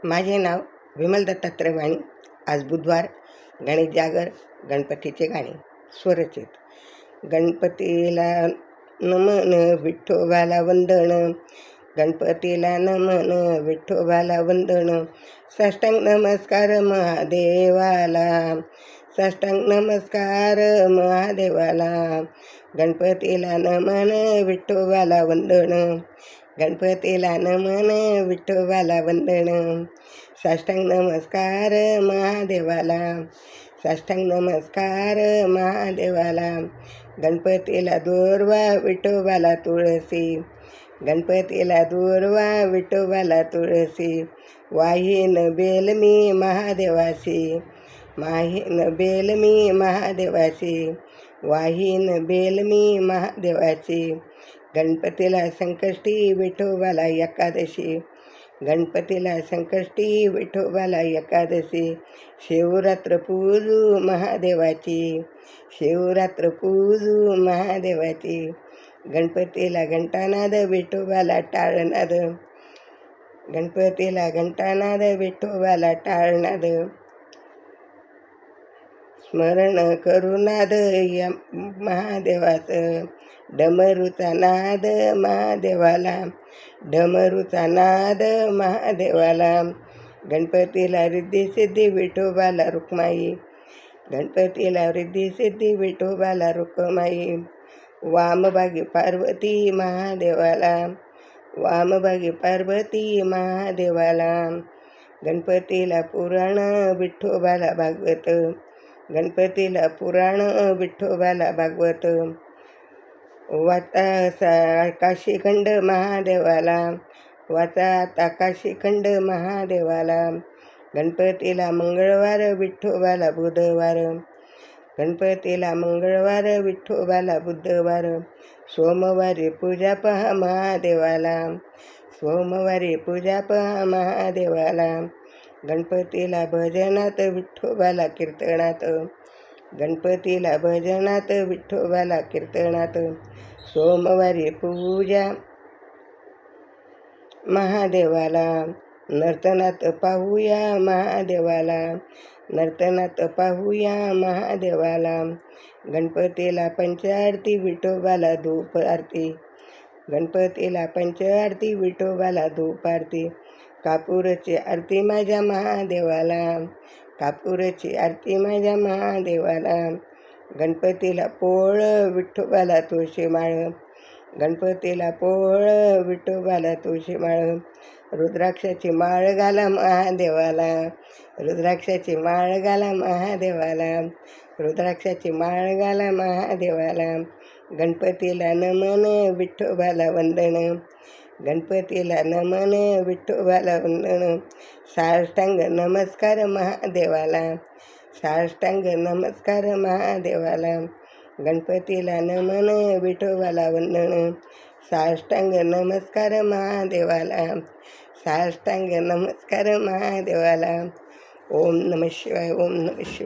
माझे नाव विमल दत्तात्रय वाणी. आज बुधवार. गणेश जागर, गणपतीचे गाणे स्वरचित. गणपतीला नमन विठ्ठोबाला वंदन, गणपतीला नमन विठ्ठोबाला वंदन. साष्टांग नमस्कार महादेवाला, साष्टांग नमस्कार महादेवाला. गणपतीला नमन विठ्ठोबाला वंदन, गणपतीला नमन विठ्ठोबाला वंदन. साष्टांग नमस्कार महादेवाला, साष्टांग नमस्कार महादेवाला. गणपतीला दुर्वा विठ्ठोबाला तुळसी, गणपतीला दुर्वा विठ्ठोबाला तुळसी. वाहीन बेल मी महादेवासी, वाहीन बेल मी महादेवासी, वाहीन बेल मी महादेवाची. गणपतीला संकष्टी विठ्ठोबाला एकादशी, गणपतीला संकष्टी विठ्ठोबाला एकादशी. शिवरात्र पूजू महादेवाची, शिवरात्र पूजू महादेवाची. गणपतीला घंटानाद विठ्ठोबाला टाळनाद, गणपतीला घंटानाद विठ्ठोबाला टाळनाद. स्मरण करुनाद या महादेवाचं, डमरूचा नाद महादेवाला, डमरूचा नाद महादेवाला. गणपतीला रिद्धी सिद्धी विठ्ठोबाला रुक्माई, गणपतीला रिद्धी सिद्धी विठ्ठोबाला रुक्माई. वामभागी पार्वती महादेवाला, वामभागी पार्वती महादेवाला. गणपतीला पुराण विठ्ठोबाला भागवत, गणपतीला पुराण विठ्ठोबाला भागवत. वाचा काशीखंड महादेवाला, वाचा आता काशीखंड महादेवाला. गणपतीला मंगळवार विठ्ठोबाला बुधवार, गणपतीला मंगळवार विठ्ठोबाला बुधवार. सोमवारी पूजा पहा महादेवाला, सोमवारी पूजा पहा महादेवाला. गणपतीला भजनात विठ्ठोबाला कीर्तनात, गणपतीला भजनात विठ्ठोबाला कीर्तनात. सोमवारी पूजा महादेवाला, नर्तनात पाहूया महादेवाला, नर्तनात पाहूया महादेवाला. गणपतीला पंचारती विठ्ठोबाला धूप आरती, गणपतीला पंचारती विठ्ठोबाला धूप आरती. कापूरची आरती माझ्या महादेवाला, कापूरची आरती माझ्या महादेवाला. गणपतीला पोळ विठ्ठोबाला तुळशीमाळ, गणपतीला पोळ विठ्ठोबाला तुळशीमाळ. रुद्राक्षाची माळ घाला महादेवाला, रुद्राक्षाची माळ घाला महादेवाला, रुद्राक्षाची माळ घाला महादेवाला. गणपतीला नमन विठ्ठोबाला वंदन, गणपतीला नमन विठ्ठोबाला वंदन. साष्टांग नमस्कार महादेवाला, साष्टांग नमस्कार महादेवाला. गणपतीला नमन विठ्ठोबाला वंदन, साष्टांग नमस्कार महादेवाला, साष्टांग नमस्कार महादेवाला. ओम नमः शिवाय, ओम नमः शिवाय.